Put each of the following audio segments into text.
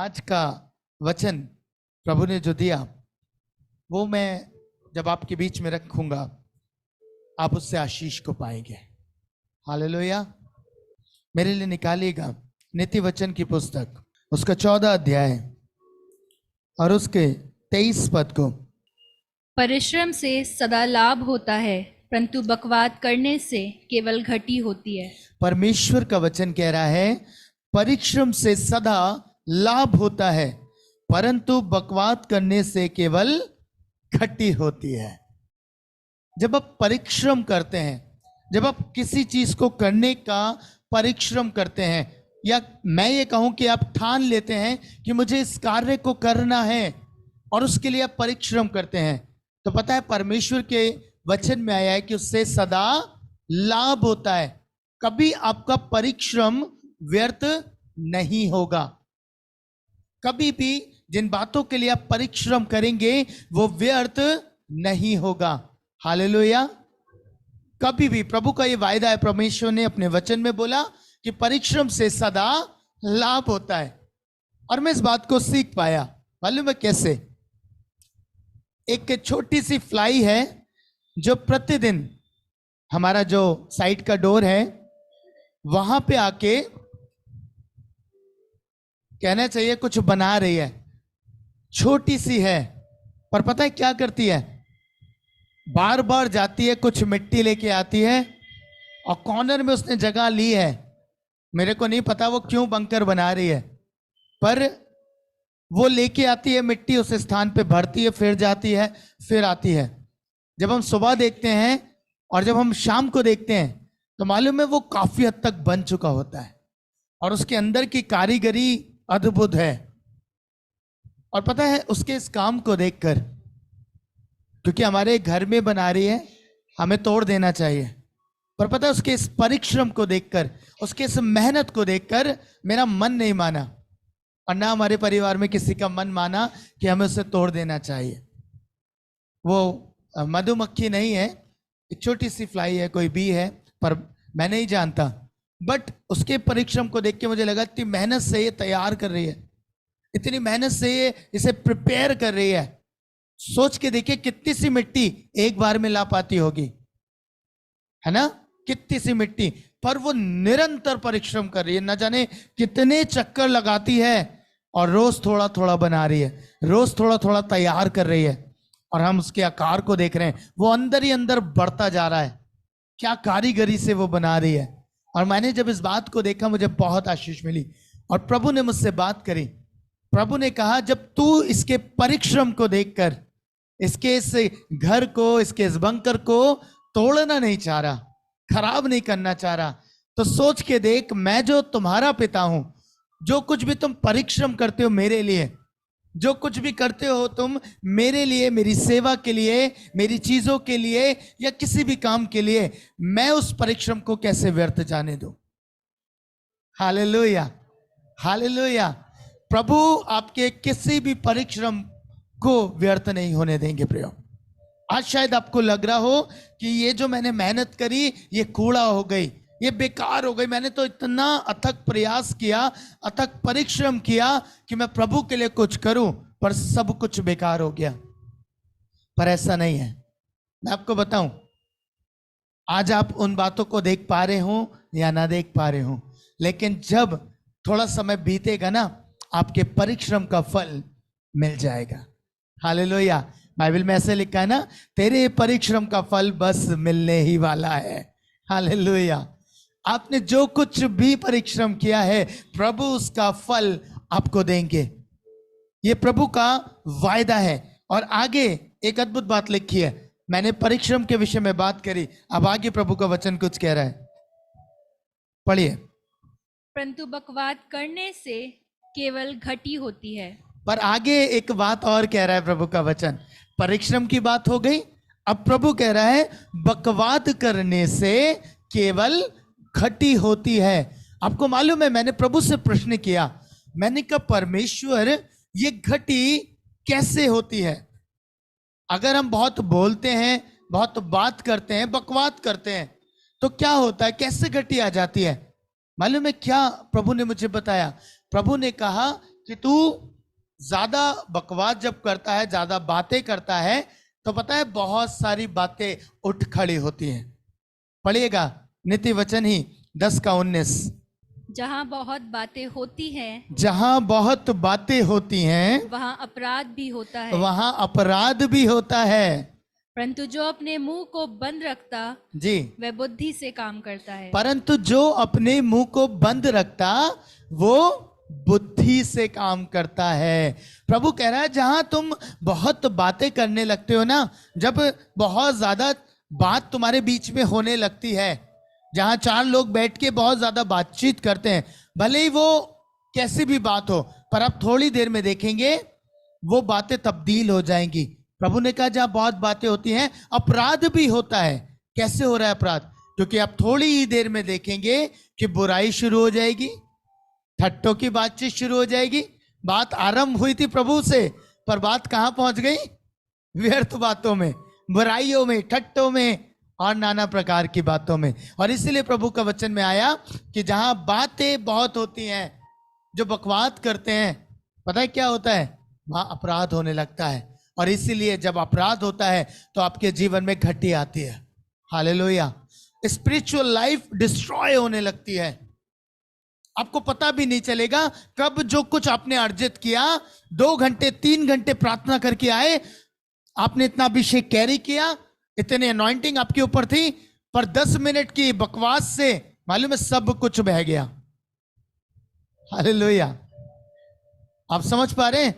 आज का वचन प्रभु ने जो दिया वो मैं जब आपके बीच में रखूंगा, आप उससे आशीष को पाएंगे। हालेलुया। मेरे लिए निकालिएगा नीति वचन की पुस्तक, उसका 14 अध्याय और उसके 23 पद को। परिश्रम से सदा लाभ होता है, परंतु बकवाद करने से केवल घटी होती है। परमेश्वर का वचन कह रहा है परिश्रम से सदा लाभ होता है, परंतु बकवाद करने से केवल घटी होती है। जब आप परिश्रम करते हैं, जब आप किसी चीज को करने का परिश्रम करते हैं, या मैं ये कहूं कि आप ठान लेते हैं कि मुझे इस कार्य को करना है और उसके लिए आप परिश्रम करते हैं, तो पता है परमेश्वर के वचन में आया है कि उससे सदा लाभ होता है। कभी आपका परिश्रम व्यर्थ नहीं होगा। कभी भी जिन बातों के लिए आप परिश्रम करेंगे वो व्यर्थ नहीं होगा। हालेलुया। कभी भी प्रभु का ये वायदा है, परमेश्वर ने अपने वचन में बोला कि परिश्रम से सदा लाभ होता है। और मैं इस बात को सीख पाया, मालूम है कैसे? एक छोटी सी फ्लाई है जो प्रतिदिन हमारा जो साइड का डोर है वहां पे आके कहना चाहिए कुछ बना रही है, छोटी सी है, पर पता है क्या करती है? बार बार जाती है, कुछ मिट्टी लेके आती है और कॉर्नर में उसने जगह ली है। मेरे को नहीं पता वो क्यों बंकर बना रही है, पर वो लेके आती है मिट्टी, उस स्थान पे भरती है, फिर जाती है, फिर आती है। जब हम सुबह देखते हैं और जब हम शाम को देखते हैं तो मालूम है वो काफी हद तक बन चुका होता है और उसके अंदर की कारीगरी अद्भुत है। और पता है उसके इस काम को देखकर, क्योंकि हमारे घर में बना रही है, हमें तोड़ देना चाहिए, पर पता है उसके इस परिश्रम को देखकर, उसके इस मेहनत को देखकर मेरा मन नहीं माना और ना हमारे परिवार में किसी का मन माना कि हमें उसे तोड़ देना चाहिए। वो मधुमक्खी नहीं है, एक छोटी सी फ्लाई है, कोई बी है, पर मैं नहीं जानता, बट उसके परिश्रम को देख के मुझे लगा इतनी मेहनत से ये तैयार कर रही है, इतनी मेहनत से ये इसे प्रिपेयर कर रही है। सोच के देखिए कितनी सी मिट्टी एक बार में ला पाती होगी, है ना? कितनी सी मिट्टी, पर वो निरंतर परिश्रम कर रही है, न जाने कितने चक्कर लगाती है और रोज थोड़ा थोड़ा बना रही है, रोज थोड़ा थोड़ा तैयार कर रही है। और हम उसके आकार को देख रहे हैं, वो अंदर ही अंदर बढ़ता जा रहा है, क्या कारीगरी से वो बना रही है। और मैंने जब इस बात को देखा मुझे बहुत आशीष मिली और प्रभु ने मुझसे बात करी। प्रभु ने कहा जब तू इसके परिश्रम को देखकर इसके इस घर को, इसके इस बंकर को तोड़ना नहीं चाह रहा, खराब नहीं करना चाह रहा, तो सोच के देख, मैं जो तुम्हारा पिता हूं, जो कुछ भी तुम परिश्रम करते हो मेरे लिए, जो कुछ भी करते हो तुम मेरे लिए, मेरी सेवा के लिए, मेरी चीजों के लिए या किसी भी काम के लिए, मैं उस परिश्रम को कैसे व्यर्थ जाने दूं। Hallelujah, hallelujah. प्रभु आपके किसी भी परिश्रम को व्यर्थ नहीं होने देंगे। प्रियो, आज शायद आपको लग रहा हो कि ये जो मैंने मेहनत करी ये कूड़ा हो गई, ये बेकार हो गई, मैंने तो इतना अथक प्रयास किया, अथक परिश्रम किया कि मैं प्रभु के लिए कुछ करूं, पर सब कुछ बेकार हो गया। पर ऐसा नहीं है। मैं आपको बताऊं, आज आप उन बातों को देख पा रहे हो या ना देख पा रहे हो, लेकिन जब थोड़ा समय बीतेगा ना, आपके परिश्रम का फल मिल जाएगा। हालेलुया। बाइबल में ऐसे लिखा है ना, तेरे परिश्रम का फल बस मिलने ही वाला है। हालेलुया। आपने जो कुछ भी परिश्रम किया है, प्रभु उसका फल आपको देंगे। ये प्रभु का वायदा है। और आगे एक अद्भुत बात लिखी है, मैंने परिश्रम के विषय में बात करी, अब आगे प्रभु का वचन कुछ कह रहा है, पढ़िए। परंतु बकवाद करने से केवल घटी होती है। पर आगे एक बात और कह रहा है प्रभु का वचन। परिश्रम की बात हो गई, अब प्रभु कह रहा है बकवाद करने से केवल घटी होती है। आपको मालूम है, मैंने प्रभु से प्रश्न किया, मैंने कहा परमेश्वर ये घटी कैसे होती है? अगर हम बहुत बोलते हैं, बहुत बात करते हैं, बकवाद करते हैं, तो क्या होता है, कैसे घटी आ जाती है? मालूम है क्या प्रभु ने मुझे बताया? प्रभु ने कहा कि तू ज्यादा बकवास जब करता है, ज्यादा बातें करता है, तो पता है बहुत सारी बातें उठ खड़ी होती हैं। पढ़िएगा नीति वचन ही 10:19। जहाँ बहुत बातें होती हैं, जहां बहुत बातें होती हैं वहाँ अपराध भी होता है, वहां अपराध भी होता है। परंतु जो अपने मुंह को बंद रखता जी, वह बुद्धि से काम करता है। परंतु जो अपने मुंह को बंद रखता वो बुद्धि से काम करता है। प्रभु कह रहा है जहां तुम बहुत बातें करने लगते हो ना, जब बहुत ज्यादा बात तुम्हारे बीच में होने लगती है, जहां 4 लोग बैठ के बहुत ज्यादा बातचीत करते हैं, भले ही वो कैसी भी बात हो, पर आप थोड़ी देर में देखेंगे वो बातें तब्दील हो जाएंगी। प्रभु ने कहा जहां बहुत बातें होती हैं अपराध भी होता है। कैसे हो रहा है अपराध? क्योंकि आप थोड़ी ही देर में देखेंगे कि बुराई शुरू हो जाएगी, ठट्टों की बातचीत शुरू हो जाएगी। बात आरंभ हुई थी प्रभु से, पर बात कहां पहुंच गई? व्यर्थ बातों में, बुराइयों में, ठट्टों में और नाना प्रकार की बातों में। और इसीलिए प्रभु का वचन में आया कि जहां बातें बहुत होती हैं, जो बकवास करते हैं, पता है क्या होता है? वहां अपराध होने लगता है। और इसीलिए जब अपराध होता है तो आपके जीवन में घटी आती है। हालेलुया। स्पिरिचुअल लाइफ डिस्ट्रॉय होने लगती है। आपको पता भी नहीं चलेगा कब जो कुछ आपने अर्जित किया, 2 घंटे 3 घंटे प्रार्थना करके आए, आपने इतना अभिषेक कैरी किया, इतने अनॉइंटिंग आपके ऊपर थी, पर 10 मिनट की बकवास से मालूम है सब कुछ बह गया। हालेलुया। आप समझ पा रहे हैं?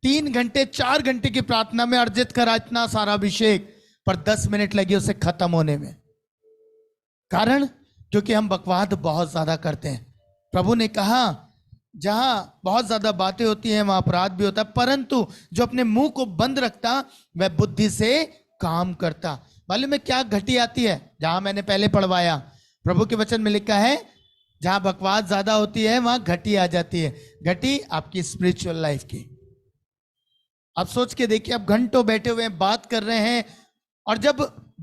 3 घंटे 4 घंटे की प्रार्थना में अर्जित करा इतना सारा अभिषेक, पर 10 मिनट लगे उसे खत्म होने में। कारण क्योंकि हम बकवास बहुत ज्यादा करते हैं। प्रभु ने कहा जहां बहुत ज्यादा बातें होती हैं वहां अपराध भी होता है, परंतु जो अपने मुंह को बंद रखता वह बुद्धि से काम करता। मालूम है क्या घटी आती है? जहां मैंने पहले पढ़वाया, प्रभु के वचन में लिखा है जहां बकवास ज्यादा होती है वहां घटी आ जाती है। घटी आपकी स्पिरिचुअल लाइफ की। आप सोच के देखिए, आप घंटों बैठे हुए हैं, बात कर रहे हैं, और जब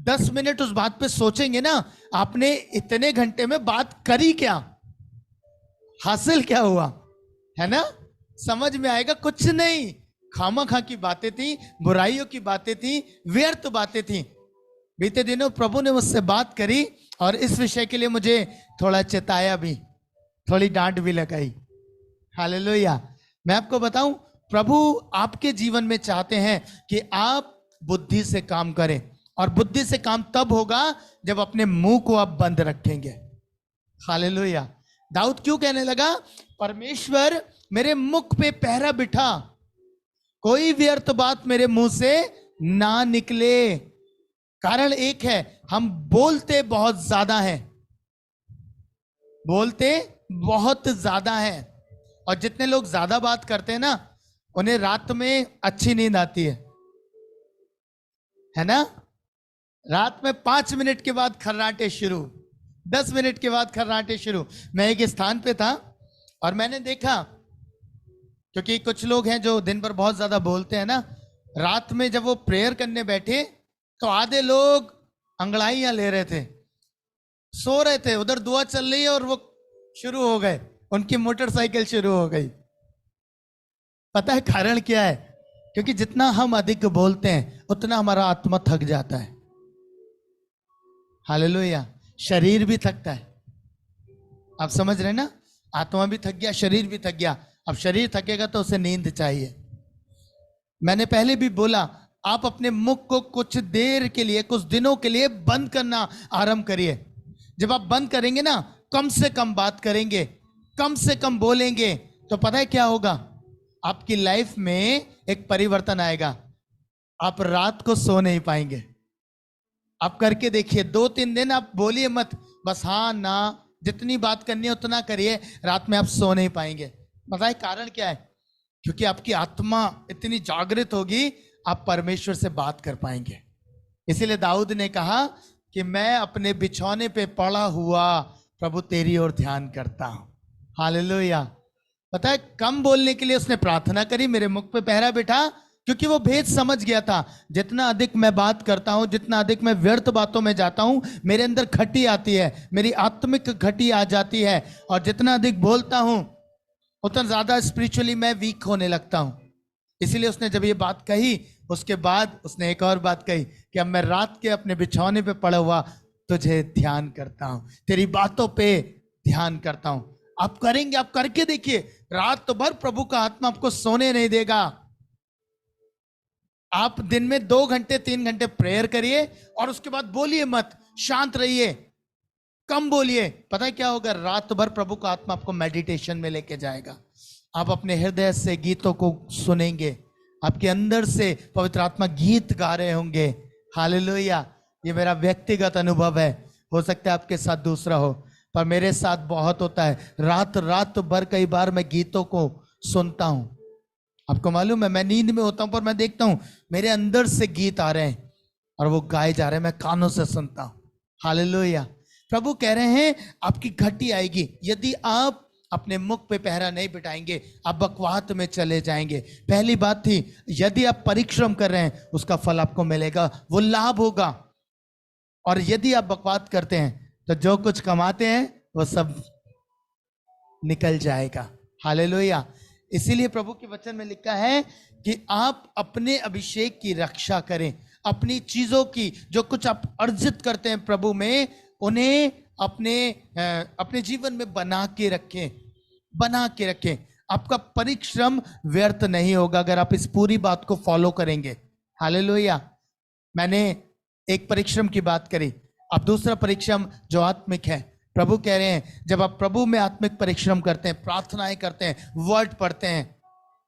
10 मिनट उस बात पे सोचेंगे ना, आपने इतने घंटे में बात करी क्या, हासिल क्या हुआ, है ना? समझ में आएगा कुछ नहीं। खामखा की बातें थी, बुराइयों की बातें थी, व्यर्थ बातें थी। बीते दिनों प्रभु ने मुझसे बात करी और इस विषय के लिए मुझे थोड़ा चेताया भी, थोड़ी डांट भी लगाई। हालेलुया। मैं आपको बताऊं, प्रभु आपके जीवन में चाहते हैं कि आप बुद्धि से काम करें, और बुद्धि से काम तब होगा जब अपने मुंह को आप बंद रखेंगे। हालेलुया। दाऊद क्यों कहने लगा, परमेश्वर मेरे मुख पे पहरा बिठा, कोई व्यर्थ बात मेरे मुंह से ना निकले। कारण एक है, हम बोलते बहुत ज्यादा हैं, बोलते बहुत ज्यादा हैं। और जितने लोग ज्यादा बात करते हैं ना, उन्हें रात में अच्छी नींद आती है ना? रात में 5 मिनट के बाद खर्राटे शुरू, 10 मिनट के बाद खर्राटे शुरू। मैं एक स्थान पे था और मैंने देखा, क्योंकि कुछ लोग हैं जो दिन भर बहुत ज्यादा बोलते हैं ना, रात में जब वो प्रेयर करने बैठे तो आधे लोग अंगड़ाइयां ले रहे थे, सो रहे थे, उधर दुआ चल रही है और वो शुरू हो गए, उनकी मोटरसाइकिल शुरू हो गई। पता है कारण क्या है? क्योंकि जितना हम अधिक बोलते हैं उतना हमारा आत्मा थक जाता है। हालेलुया। शरीर भी थकता है। आप समझ रहे ना? आत्मा भी थक गया, शरीर भी थक गया। अब शरीर थकेगा तो उसे नींद चाहिए। मैंने पहले भी बोला, आप अपने मुख को कुछ देर के लिए, कुछ दिनों के लिए बंद करना आरंभ करिए। जब आप बंद करेंगे ना, कम से कम बात करेंगे, कम से कम बोलेंगे, तो पता है क्या होगा? आपकी लाइफ में एक परिवर्तन आएगा। आप रात को सो नहीं पाएंगे। आप करके देखिए, 2-3 दिन आप बोलिए मत, बस हाँ ना, जितनी बात करनी है उतना करिए, रात में आप सो नहीं पाएंगे। पता है कारण क्या है? क्योंकि आपकी आत्मा इतनी जागृत होगी, आप परमेश्वर से बात कर पाएंगे। इसीलिए दाऊद ने कहा कि मैं अपने बिछौने पे पड़ा हुआ प्रभु तेरी ओर ध्यान करता हूं। हालेलुया। पता है कम बोलने के लिए उसने प्रार्थना करी, मेरे मुख पे पहरा बिठा, क्योंकि वो भेद समझ गया था। जितना अधिक मैं बात करता हूं, जितना अधिक मैं व्यर्थ बातों में जाता हूं, मेरे अंदर घटी आती है, मेरी आत्मिक घटी आ जाती है। और जितना अधिक बोलता हूं उतना ज्यादा स्पिरिचुअली मैं वीक होने लगता हूं। इसीलिए उसने जब ये बात कही, उसके बाद उसने एक और बात कही कि अब मैं रात के अपने बिछौने पे पड़ा हुआ तुझे ध्यान करता हूं, तेरी बातों पे ध्यान करता हूं। आप करेंगे, आप करके देखिए, रात भर प्रभु का आत्मा आपको सोने नहीं देगा। आप दिन में 2 घंटे 3 घंटे प्रेयर करिए और उसके बाद बोलिए मत, शांत रहिए, कम बोलिए। पता है क्या होगा? रात भर प्रभु का आत्मा आपको मेडिटेशन में लेके जाएगा। आप अपने हृदय से गीतों को सुनेंगे, आपके अंदर से पवित्र आत्मा गीत गा रहे होंगे। हालेलुया। ये मेरा व्यक्तिगत अनुभव है, हो सकता है आपके साथ दूसरा हो, पर मेरे साथ बहुत होता है। रात भर कई बार मैं गीतों को सुनता हूं। आपको मालूम है, मैं नींद में होता हूं पर मैं देखता हूं मेरे अंदर से गीत आ रहे हैं और वो गाए जा रहे हैं, मैं कानों से सुनता हूं। हालेलुया। प्रभु कह रहे हैं आपकी घटी आएगी यदि आप अपने मुख पे पहरा नहीं बिठाएंगे, आप बकवाद में चले जाएंगे। पहली बात थी, यदि आप परिश्रम कर रहे हैं उसका फल आपको मिलेगा, वो लाभ होगा। और यदि आप बकवाद करते हैं तो जो कुछ कमाते हैं वो सब निकल जाएगा। हालेलुया। इसीलिए प्रभु के वचन में लिखा है कि आप अपने अभिषेक की रक्षा करें, अपनी चीजों की, जो कुछ आप अर्जित करते हैं प्रभु में, उन्हें अपने जीवन में बना के रखें, बना के रखें। आपका परिश्रम व्यर्थ नहीं होगा अगर आप इस पूरी बात को फॉलो करेंगे। हालेलुया। मैंने एक परिश्रम की बात करी, अब दूसरा परिश्रम जो आत्मिक है। प्रभु कह रहे हैं जब आप प्रभु में आत्मिक परिश्रम करते हैं, प्रार्थनाएं करते हैं, वर्ड पढ़ते हैं,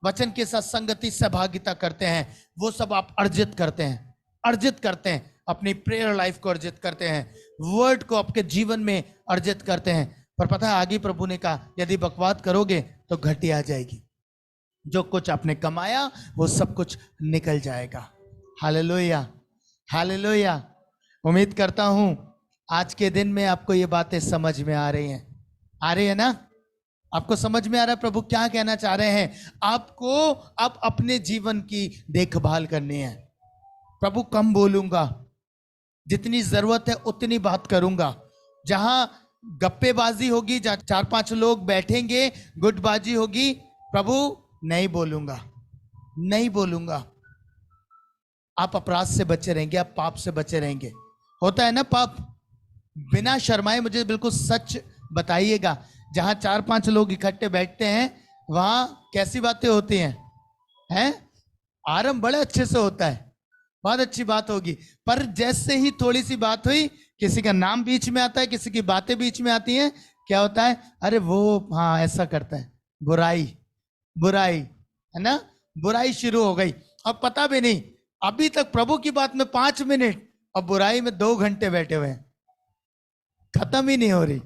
वचन के साथ संगति सहभागिता करते हैं, वो सब आप अर्जित करते हैं, अर्जित करते हैं। अपनी प्रेयर लाइफ को अर्जित करते हैं, वर्ड को आपके जीवन में अर्जित करते हैं। पर पता है आगे प्रभु ने कहा यदि बकवाद करोगे तो घटी आ जाएगी, जो कुछ आपने कमाया वो सब कुछ निकल जाएगा। Hallelujah, hallelujah. उम्मीद करता हूं आज के दिन में आपको ये बातें समझ में आ रही हैं, आ रही है ना? आपको समझ में आ रहा है प्रभु क्या कहना चाह रहे हैं? आपको अब अपने जीवन की देखभाल करनी है। प्रभु कम बोलूंगा, जितनी जरूरत है उतनी बात करूंगा। जहां गप्पेबाजी होगी, जहां 4-5 लोग बैठेंगे, गुटबाजी होगी, प्रभु नहीं बोलूंगा, नहीं बोलूंगा। आप अपराध से बचे रहेंगे, आप पाप से बचे रहेंगे। होता है ना पाप, बिना शर्माए मुझे बिल्कुल सच बताइएगा, जहां 4-5 लोग इकट्ठे बैठते हैं वहां कैसी बातें होती हैं? आरंभ बड़े अच्छे से होता है, बहुत अच्छी बात होगी, पर जैसे ही थोड़ी सी बात हुई, किसी का नाम बीच में आता है, किसी की बातें बीच में आती हैं, क्या होता है? अरे वो हाँ ऐसा करता है, बुराई, बुराई है ना, बुराई शुरू हो गई। अब पता भी नहीं, अभी तक प्रभु की बात में 5 मिनट और बुराई में 2 घंटे बैठे हुए हैं, खत्म ही नहीं हो रही।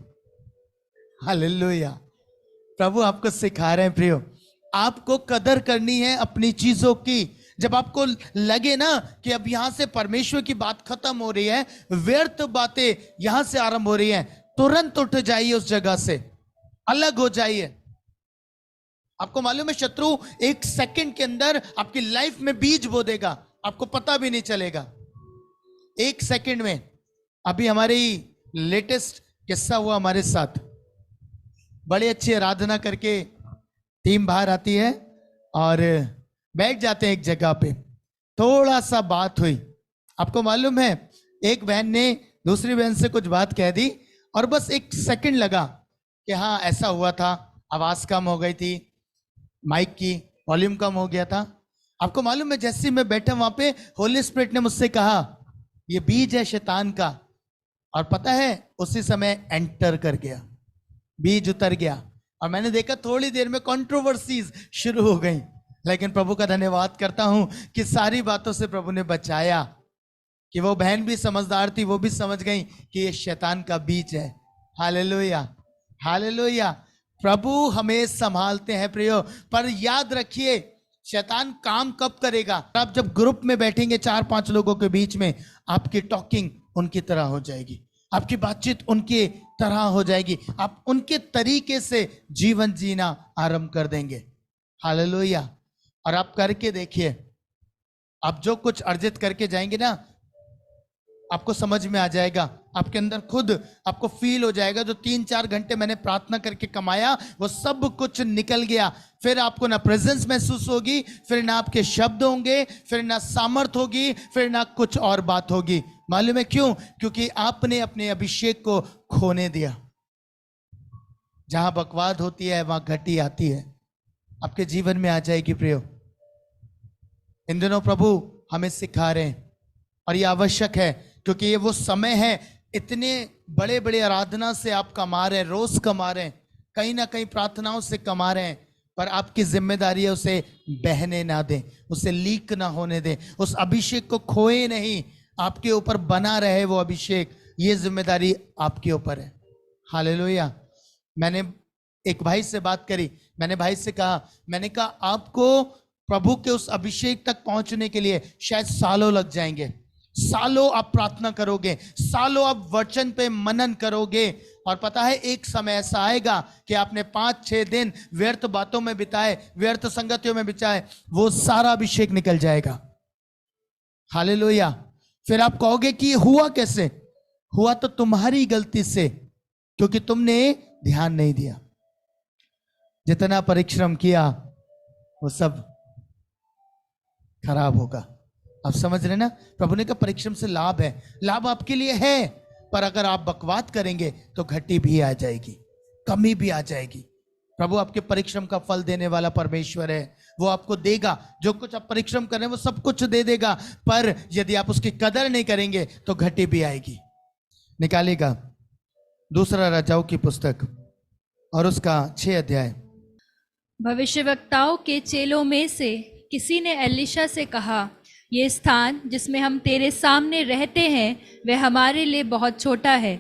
हालेलुया। प्रभु आपको सिखा रहे हैं प्रियो, आपको कदर करनी है अपनी चीजों की। जब आपको लगे ना कि अब यहां से परमेश्वर की बात खत्म हो रही है, व्यर्थ बातें यहां से आरंभ हो रही हैं, तुरंत उठ जाइए, उस जगह से अलग हो जाइए। आपको मालूम है शत्रु 1 सेकंड के अंदर आपकी लाइफ में बीज बो देगा, आपको पता भी नहीं चलेगा। 1 सेकंड में। अभी हमारी लेटेस्ट किस्सा हुआ हमारे साथ, बड़ी अच्छी आराधना करके टीम बाहर आती है और बैठ जाते हैं एक जगह पे, थोड़ा सा बात हुई। आपको मालूम है एक बहन ने दूसरी बहन से कुछ बात कह दी और बस 1 सेकंड लगा कि हाँ ऐसा हुआ था, आवाज कम हो गई थी, माइक की वॉल्यूम कम हो गया था। आपको मालूम है जैसे मैं बैठा वहां पे, होली स्पिरिट ने मुझसे कहा ये बीज है शैतान का, और पता है उसी समय एंटर कर गया, बीज उतर गया और मैंने देखा थोड़ी देर में कंट्रोवर्सीज शुरू हो गई। लेकिन प्रभु का धन्यवाद करता हूं कि सारी बातों से प्रभु ने बचाया, कि वो बहन भी समझदार थी, वो भी समझ गई कि ये शैतान का बीज है। Hallelujah, hallelujah. प्रभु हमें संभालते हैं प्रियो, पर याद रखिए शैतान काम कब करेगा? आप जब ग्रुप में बैठेंगे 4-5 लोगों के बीच में, आपकी टॉकिंग उनकी तरह हो जाएगी, आपकी बातचीत उनके तरह हो जाएगी, आप उनके तरीके से जीवन जीना आरंभ कर देंगे। हालेलुया। और आप करके देखिए, आप जो कुछ अर्जित करके जाएंगे ना, आपको समझ में आ जाएगा, आपके अंदर खुद आपको फील हो जाएगा, जो 3-4 घंटे मैंने प्रार्थना करके कमाया वो सब कुछ निकल गया। फिर आपको ना प्रेजेंस महसूस होगी, फिर ना आपके शब्द होंगे, फिर ना सामर्थ होगी, फिर ना कुछ और बात होगी। मालूम है क्यों? क्योंकि आपने अपने अभिषेक को खोने दिया। जहां बकवाद होती है वहां घटी आती है, आपके जीवन में आ जाएगी प्रियो। इन दिनों प्रभु हमें सिखा रहे हैं और ये आवश्यक है, क्योंकि ये वो समय है, इतने बड़े बड़े आराधना से आप कमा रहे हैं, रोज कमा रहे हैं, कहीं ना कहीं प्रार्थनाओं से कमा रहे हैं, पर आपकी जिम्मेदारी है उसे बहने ना दें, उसे लीक ना होने दें, उस अभिषेक को खोए नहीं, आपके ऊपर बना रहे वो अभिषेक। ये जिम्मेदारी आपके ऊपर है। हालेलुया। मैंने एक भाई से बात करी, मैंने भाई से कहा, मैंने कहा आपको प्रभु के उस अभिषेक तक पहुंचने के लिए शायद सालों लग जाएंगे, सालों आप प्रार्थना करोगे, सालों आप वचन पे मनन करोगे, और पता है एक समय ऐसा आएगा कि आपने 5-6 दिन व्यर्थ बातों में बिताए, व्यर्थ संगतियों में बिताए, वो सारा अभिषेक निकल जाएगा। हालेलुया। फिर आप कहोगे कि ये हुआ कैसे? हुआ तो तुम्हारी गलती से, क्योंकि तुमने ध्यान नहीं दिया। जितना परिश्रम किया वो सब खराब होगा। आप समझ रहे ना? प्रभु ने कहा परिश्रम से लाभ है, लाभ आपके लिए है, पर अगर आप बकवाद करेंगे तो घटी भी आ जाएगी, कमी भी आ जाएगी। प्रभु आपके परिश्रम का फल देने वाला परमेश्वर है, वो आपको देगा। जो कुछ आप परिश्रम कर रहे हैं वो सब कुछ दे देगा, पर यदि आप उसकी कदर नहीं करेंगे तो घटी भी आएगी। निकालेगा दूसरा राजाओं की पुस्तक और उसका 6 अध्याय। भविष्यवक्ताओं के चेलों में से किसी ने एलीशा से कहा, ये स्थान जिसमें हम तेरे सामने रहते हैं वह हमारे लिए बहुत छोटा है,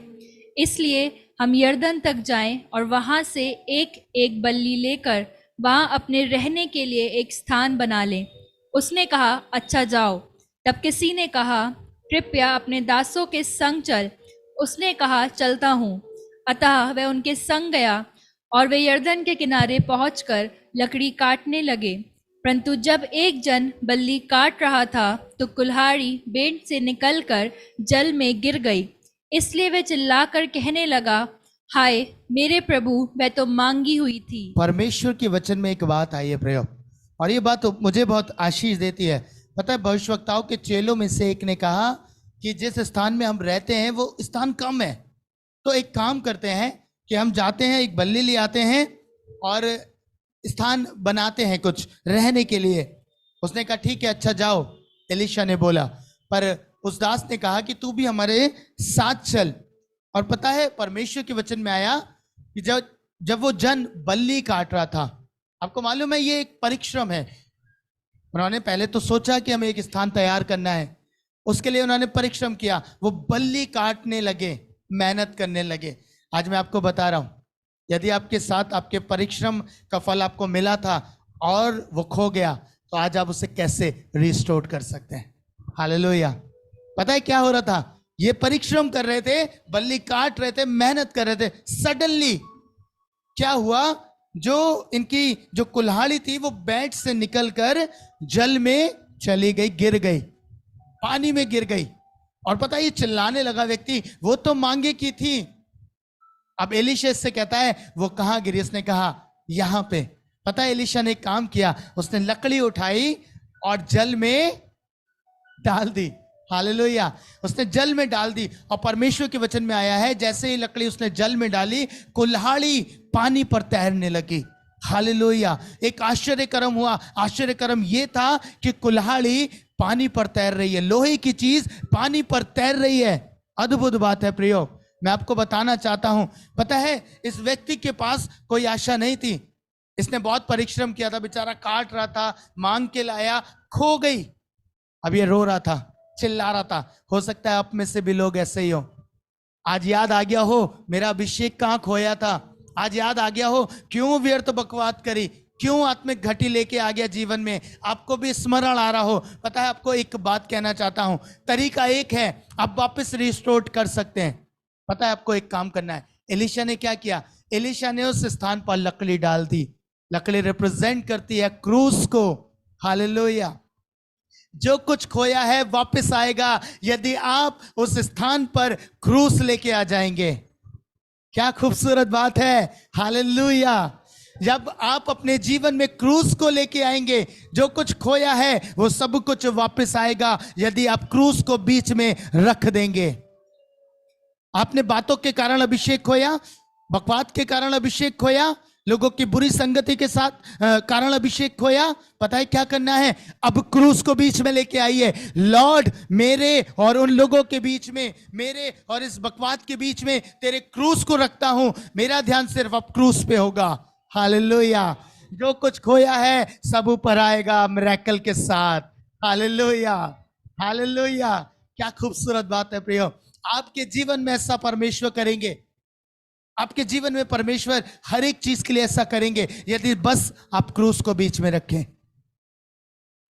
इसलिए हम यरदन तक जाएं और वहां से एक एक बल्ली लेकर वहां अपने रहने के लिए एक स्थान बना लें। उसने कहा, अच्छा जाओ। तब किसी ने कहा, कृपया अपने दासों के संग चल। उसने कहा, चलता हूँ। अतः वह उनके संग गया और वे यरदन के किनारे पहुंचकर लकड़ी काटने लगे। परंतु जब एक जन बल्ली काट रहा था तो कुल्हाड़ी बेंट से निकलकर जल में गिर गई, इसलिए वह चिल्लाकर कहने लगा, हाय मेरे प्रभु, वह तो मांगी हुई थी। परमेश्वर के वचन में एक बात आई है प्रयोग, और ये बात मुझे बहुत आशीष देती है। पता है, भविष्यवक्ताओं के चेलों में से एक ने कहा कि जिस स्थान में हम रहते हैं वो स्थान कम है, तो एक काम करते हैं कि हम जाते हैं, एक बल्ली ले आते हैं और स्थान बनाते हैं कुछ रहने के लिए। उसने कहा ठीक है, अच्छा जाओ। एलीशा ने बोला, पर उस दास ने कहा कि तू भी हमारे साथ चल। और पता है परमेश्वर के वचन में आया कि जब वो जन बल्ली काट रहा था, आपको मालूम है ये एक परिश्रम है। उन्होंने पहले तो सोचा कि हमें एक स्थान तैयार करना है, उसके लिए उन्होंने परिश्रम किया, वो बल्ली काटने लगे, मेहनत करने लगे। आज मैं आपको बता रहा हूं, यदि आपके साथ आपके परिश्रम का फल आपको मिला था और वो खो गया, तो आज आप उसे कैसे रिस्टोर कर सकते हैं। हालेलुया। पता है क्या हो रहा था? ये परिश्रम कर रहे थे, बल्ली काट रहे थे, मेहनत कर रहे थे, सडनली क्या हुआ, जो इनकी जो कुल्हाड़ी थी वो बेंट से निकलकर जल में चली गई, गिर गई, पानी में गिर गई। और पता है ये चिल्लाने लगा व्यक्ति, वो तो मांगे की थी। अब एलीशा से कहता है वो कहां गिरी? उसने कहा यहां पे। पता है एलीशा ने काम किया, उसने लकड़ी उठाई और जल में डाल दी। हालेलुया। उसने जल में डाल दी और परमेश्वर के वचन में आया है, जैसे ही लकड़ी उसने जल में डाली, कुल्हाड़ी पानी पर तैरने लगी। हालेलुया। एक आश्चर्य कर्म हुआ। आश्चर्य कर्म ये था कि कुल्हाड़ी पानी पर तैर रही है, लोहे की चीज पानी पर तैर रही है। अद्भुत बात है प्रियो। मैं आपको बताना चाहता हूं, पता है इस व्यक्ति के पास कोई आशा नहीं थी, इसने बहुत परिश्रम किया था, बेचारा काट रहा था, मांग के लाया, खो गई। अब ये रो रहा था, चिल्ला रहा था। हो सकता है आप में से भी लोग ऐसे ही हो। आज याद आ गया हो मेरा अभिषेक कहाँ खोया था, आज याद आ गया हो क्यों व्यर्थ बकवाद करी, क्यों आत्मिक घटी लेके आ गया जीवन में, आपको भी स्मरण आ रहा हो। पता है आपको एक बात कहना चाहता हूं, तरीका एक है, आप वापस रिस्टोर कर सकते हैं। पता है आपको एक काम करना है। एलीशा ने क्या किया? एलीशा ने उस स्थान पर लकड़ी डाल दी। लकड़ी रिप्रेजेंट करती है क्रूस को। हालेलुया। जो कुछ खोया है वापस आएगा यदि आप उस स्थान पर क्रूस लेके आ जाएंगे। क्या खूबसूरत बात है, हालेलुया। जब आप अपने जीवन में क्रूस को लेके आएंगे, जो कुछ खोया है वो सब कुछ वापस आएगा यदि आप क्रूस को बीच में रख देंगे। आपने बातों के कारण अभिषेक खोया, बकवाद के कारण अभिषेक खोया, लोगों की बुरी संगति के साथ कारण अभिषेक खोया। पता है क्या करना है? अब क्रूस को बीच में लेके आइए। लॉर्ड, मेरे और उन लोगों के बीच में, मेरे और इस बकवाद के बीच में तेरे क्रूस को रखता हूं। मेरा ध्यान सिर्फ अब क्रूस पे होगा। हालेलुया। जो कुछ खोया है सब ऊपर आएगा मिरेकल के साथ। Hallelujah, hallelujah. क्या खूबसूरत बात है प्रियो। आपके जीवन में ऐसा परमेश्वर करेंगे, आपके जीवन में परमेश्वर हर एक चीज के लिए ऐसा करेंगे यदि बस आप क्रूस को बीच में रखें।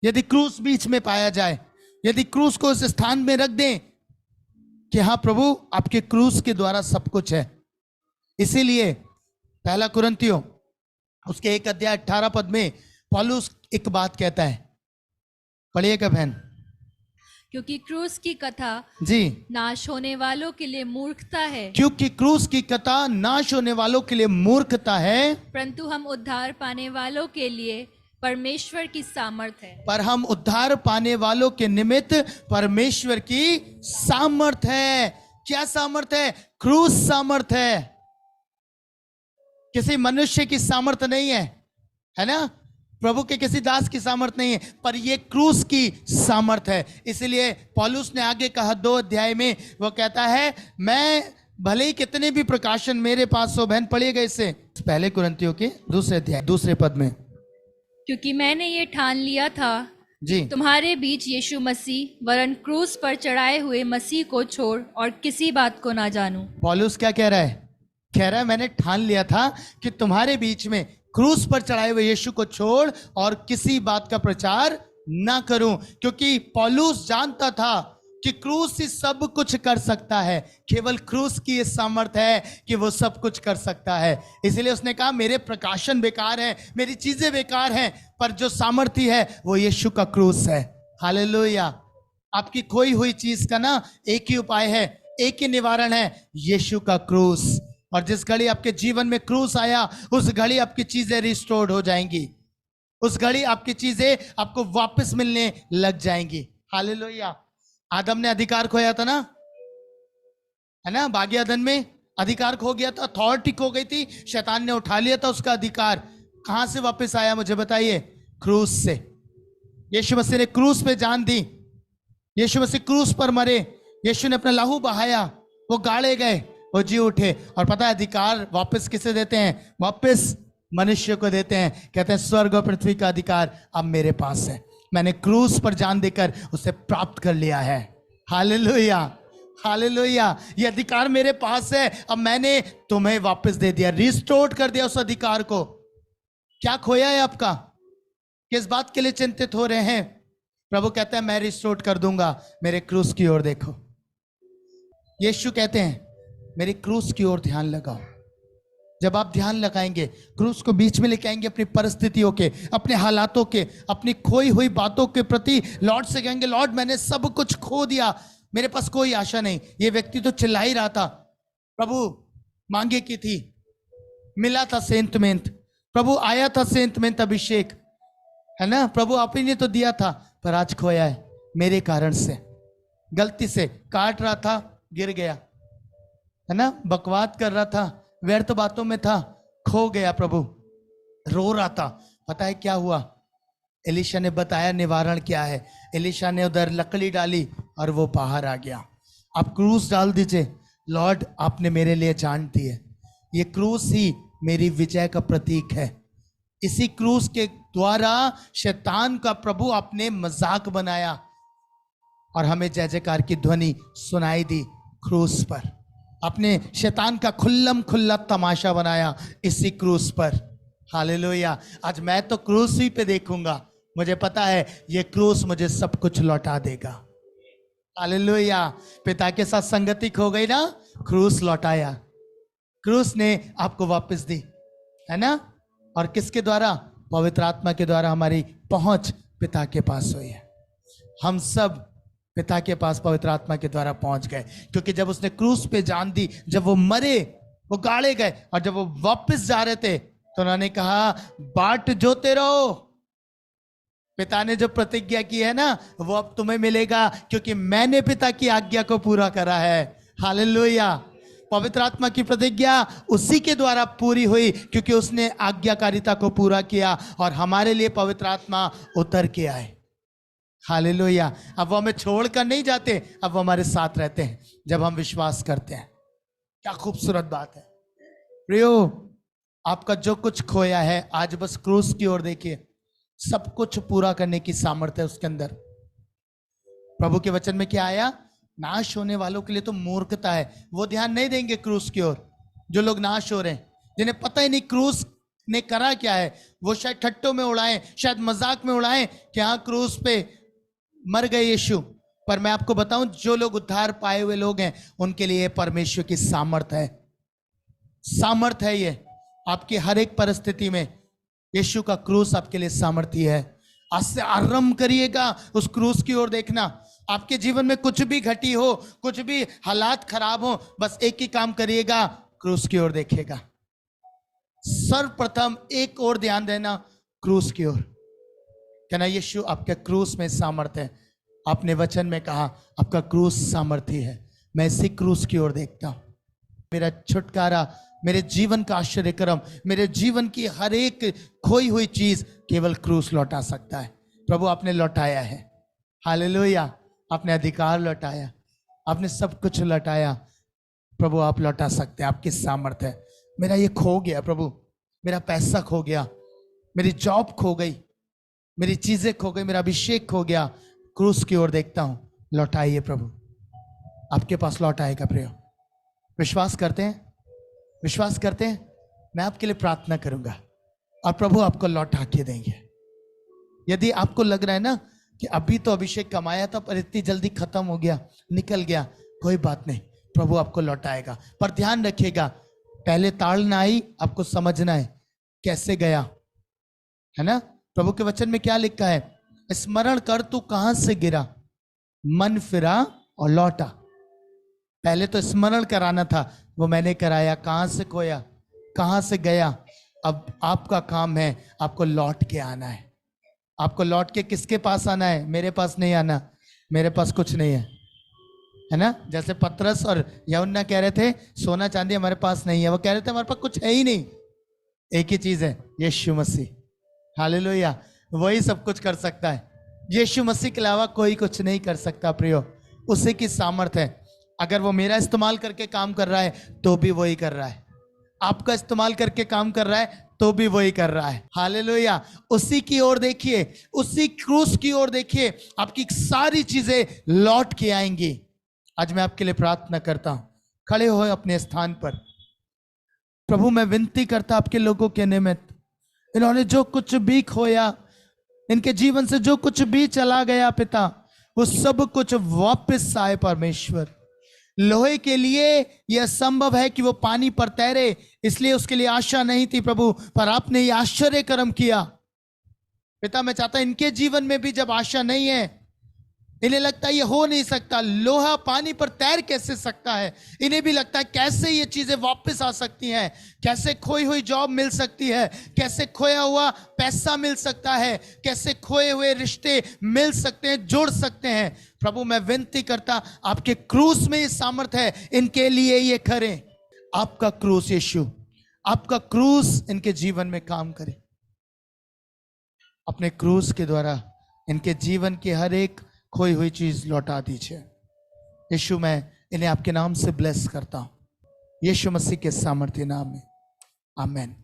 यदि क्रूस बीच में पाया जाए, यदि क्रूस को उस स्थान में रख दें कि हाँ प्रभु आपके क्रूस के द्वारा सब कुछ है। इसीलिए पहला कुरिन्थियों उसके 1 अध्याय 18 पद में पौलुस एक बात कहता है, पढ़िएगा बहन। क्योंकि क्रूस की कथा जी, नाश होने वालों के लिए मूर्खता है, क्योंकि क्रूस की कथा नाश होने वालों के लिए मूर्खता है, परंतु हम उद्धार पाने वालों के लिए परमेश्वर की सामर्थ है। पर हम उद्धार पाने वालों के निमित्त परमेश्वर की सामर्थ है। क्या सामर्थ है? क्रूस सामर्थ है, किसी मनुष्य की सामर्थ नहीं है ना? प्रभु के किसी दास की सामर्थ नहीं है, पर ये क्रूस की सामर्थ है। इसलिए पौलुस ने आगे कहा 2 अध्याय में, वो कहता है मैं भले ही कितने भी प्रकाशन मेरे पास हो, बहन पढ़िएगा इससे, पहले कुरिन्थियों के 2 अध्याय 2 पद में, क्योंकि मैंने ये ठान लिया था जी, तुम्हारे बीच यीशु मसीह वरन क्रूस पर चढ़ाए हुए मसीह को छोड़ और किसी बात को ना जानूं। पौलुस क्या कह रहा है? कह रहा है मैंने ठान लिया था कि तुम्हारे बीच में क्रूस पर चढ़ाए हुए यीशु को छोड़ और किसी बात का प्रचार ना करूं। क्योंकि पौलुस जानता था कि क्रूस ही सब कुछ कर सकता है, केवल क्रूस की ये सामर्थ है कि वो सब कुछ कर सकता है। इसलिए उसने कहा मेरे प्रकाशन बेकार है, मेरी चीजें बेकार हैं, पर जो सामर्थी है वो यीशु का क्रूस है। हालेलुया। आपकी खोई हुई चीज का ना एक ही उपाय है, एक ही निवारण है, यीशु का क्रूस। और जिस घड़ी आपके जीवन में क्रूस आया उस घड़ी आपकी चीजें रिस्टोर्ड हो जाएंगी, उस घड़ी आपकी चीजें आपको वापस मिलने लग जाएंगी। हालेलुया। आदम ने अधिकार खोया था ना, है ना? बागी अदन में अधिकार खो गया था, अथॉरिटी खो गई थी, शैतान ने उठा लिया था उसका अधिकार। कहां से वापस आया मुझे बताइए? क्रूस से। यीशु मसीह ने क्रूस पे जान दी, यीशु मसीह क्रूस पर मरे, यीशु ने अपना लहू बहाया, वो गाड़े गए, वो जी उठे। और पता है अधिकार वापस किसे देते हैं? वापस मनुष्य को देते हैं। कहते हैं स्वर्ग और पृथ्वी का अधिकार अब मेरे पास है, मैंने क्रूस पर जान देकर उसे प्राप्त कर लिया है। Hallelujah, hallelujah. ये अधिकार मेरे पास है, अब मैंने तुम्हें वापस दे दिया, रिस्टोर कर दिया उस अधिकार को। क्या खोया है आपका? किस बात के लिए चिंतित हो रहे हैं? प्रभु कहता है मैं रिस्टोर कर दूंगा, मेरे क्रूस की ओर देखो। यीशु कहते हैं मेरी क्रूस की ओर ध्यान लगाओ। जब आप ध्यान लगाएंगे, क्रूस को बीच में लेके आएंगे अपनी परिस्थितियों के, अपने हालातों के, अपनी खोई हुई बातों के प्रति लॉर्ड से कहेंगे लॉर्ड मैंने सब कुछ खो दिया, मेरे पास कोई आशा नहीं। ये व्यक्ति तो चिल्ला ही रहा था, प्रभु मांगे की थी, मिला था सेंत मेंत, प्रभु आया था सेंत मेंत अभिषेक, है ना? प्रभु आप ही ने तो दिया था, पर आज खोया है मेरे कारण से। गलती से काट रहा था, गिर गया, है ना? बकवाद कर रहा था, व्यर्थ बातों में था, खो गया। प्रभु रो रहा था। पता है क्या हुआ? एलिशा ने बताया निवारण क्या है। एलिशा ने उधर लकड़ी डाली और वो बाहर आ गया। आप क्रूस डाल दीजिए, लॉर्ड आपने मेरे लिए जान दी है, ये क्रूस ही मेरी विजय का प्रतीक है। इसी क्रूस के द्वारा शैतान का प्रभु आपने मजाक बनाया और हमें जय जयकार की ध्वनि सुनाई दी। क्रूस पर आपने शैतान का खुल्लम खुल्ला तमाशा बनाया, इसी क्रूस पर। हालेलुया। आज मैं तो क्रूस ही पे देखूंगा, मुझे पता है ये क्रूस मुझे सब कुछ लौटा देगा। हालेलुया। पिता के साथ संगति खो गई ना, क्रूस लौटाया, क्रूस ने आपको वापस दी, है ना? और किसके द्वारा? पवित्र आत्मा के द्वारा हमारी पहुंच पिता के पास हुई है। हम सब पिता के पास पवित्र आत्मा के द्वारा पहुंच गए, क्योंकि जब उसने क्रूस पे जान दी, जब वो मरे, वो गाड़े गए, और जब वो वापस जा रहे थे तो उन्होंने कहा बाट जोते रहो। पिता ने जो प्रतिज्ञा की है ना, वो अब तुम्हें मिलेगा, क्योंकि मैंने पिता की आज्ञा को पूरा करा है। हालेलुया। पवित्र आत्मा की प्रतिज्ञा उसी के द्वारा पूरी हुई, क्योंकि उसने आज्ञाकारिता को पूरा किया और हमारे लिए पवित्र आत्मा उतर के आए। हालेलुया। अब वो हमें छोड़कर नहीं जाते, अब वो हमारे साथ रहते हैं जब हम विश्वास करते हैं। क्या खूबसूरत बात है प्रियो। आपका जो कुछ खोया है, आज बस क्रूस की ओर देखिए। सब कुछ पूरा करने की सामर्थ्य है उसके अंदर। प्रभु के वचन में क्या आया? नाश होने वालों के लिए तो मूर्खता है, वो ध्यान नहीं देंगे क्रूस की ओर। जो लोग नाश हो रहे हैं, जिन्हें पता ही नहीं क्रूस ने करा क्या है, वो शायद ठट्टों में उड़ाएं, शायद मजाक में उड़ाएं कि हाँ क्रूस पे मर गए यीशु। पर मैं आपको बताऊं, जो लोग उद्धार पाए हुए लोग हैं, उनके लिए परमेश्वर की सामर्थ है। सामर्थ है ये। आपकी हर एक परिस्थिति में यीशु का क्रूस आपके लिए सामर्थी है। आज से आरंभ करिएगा उस क्रूस की ओर देखना। आपके जीवन में कुछ भी घटी हो, कुछ भी हालात खराब हो, बस एक ही काम करिएगा, क्रूस की ओर देखिएगा। सर्वप्रथम एक और ध्यान देना, क्रूस की ओर। कहना यीशु आपके क्रूस में सामर्थ है। आपने वचन में कहा आपका क्रूस सामर्थी है। मैं इसी क्रूस की ओर देखता हूं। मेरा छुटकारा, मेरे जीवन का आश्चर्यक्रम, मेरे जीवन की हर एक खोई हुई चीज केवल क्रूस लौटा सकता है। प्रभु आपने लौटाया है। हालेलुया। आपने अधिकार लौटाया, आपने सब कुछ लौटाया। प्रभु आप लौटा सकते हैं, आपकी सामर्थ है। मेरा ये खो गया प्रभु, मेरा पैसा खो गया, मेरी जॉब खो गई, मेरी चीजें खो गई, मेरा अभिषेक खो गया। क्रूस की ओर देखता हूं, लौटाइए प्रभु। आपके पास लौटाएगा प्रिय। विश्वास करते हैं? विश्वास करते हैं? मैं आपके लिए प्रार्थना करूंगा और प्रभु आपको लौटा के देंगे। यदि आपको लग रहा है ना कि अभी तो अभिषेक कमाया था पर इतनी जल्दी खत्म हो गया, निकल गया, कोई बात नहीं, प्रभु आपको लौटाएगा। पर ध्यान रखिएगा, पहले ताड़ना आई, आपको समझना है कैसे गया, है ना। प्रभु के वचन में क्या लिखा है? स्मरण कर तू कहां से गिरा, मन फिरा और लौटा। पहले तो स्मरण कराना था, वो मैंने कराया। कहां से खोया, कहां से गया। अब आपका काम है, आपको लौट के आना है। आपको लौट के किसके पास आना है? मेरे पास नहीं आना, मेरे पास कुछ नहीं है ना। जैसे पतरस और यूहन्ना कह रहे थे सोना चांदी हमारे पास नहीं है, वो कह रहे थे हमारे पास कुछ है ही नहीं। एक ही चीज है, यीशु मसीह। हालेलुया। वही सब कुछ कर सकता है। यीशु मसीह के अलावा कोई कुछ नहीं कर सकता प्रियो। उसी की सामर्थ है। अगर वो मेरा इस्तेमाल करके काम कर रहा है तो भी वही कर रहा है, आपका इस्तेमाल करके काम कर रहा है तो भी वही कर रहा है। हालेलुया। उसी की ओर देखिए, उसी क्रूस की ओर देखिए, आपकी सारी चीजें लौट के आएंगी। आज मैं आपके लिए प्रार्थना करता हूं, खड़े हो अपने स्थान पर। प्रभु मैं विनती करता आपके लोगों के निमित्त, इन्होंने जो कुछ भी खोया, इनके जीवन से जो कुछ भी चला गया पिता, वो सब कुछ वापस आए परमेश्वर। लोहे के लिए यह संभव है कि वो पानी पर तैरे, इसलिए उसके लिए आशा नहीं थी प्रभु, पर आपने ये आश्चर्य कर्म किया पिता। मैं चाहता इनके जीवन में भी जब आशा नहीं है, इन्हें लगता है ये हो नहीं सकता, लोहा पानी पर तैर कैसे सकता है, इन्हें भी लगता है कैसे ये चीजें वापस आ सकती हैं, कैसे खोई हुई जॉब मिल सकती है, कैसे खोया हुआ पैसा मिल सकता है, कैसे खोए हुए रिश्ते मिल सकते हैं, जुड़ सकते हैं। प्रभु मैं विनती करता, आपके क्रूस में ये सामर्थ है, इनके लिए ये करें। आपका क्रूस यीशु, आपका क्रूस इनके जीवन में काम करे। अपने क्रूस के द्वारा इनके जीवन की हर एक खोई हुई चीज लौटा दीजिए यीशु। मैं इन्हें आपके नाम से ब्लेस करता हूं, यीशु मसीह के सामर्थ्य नाम में, आमीन।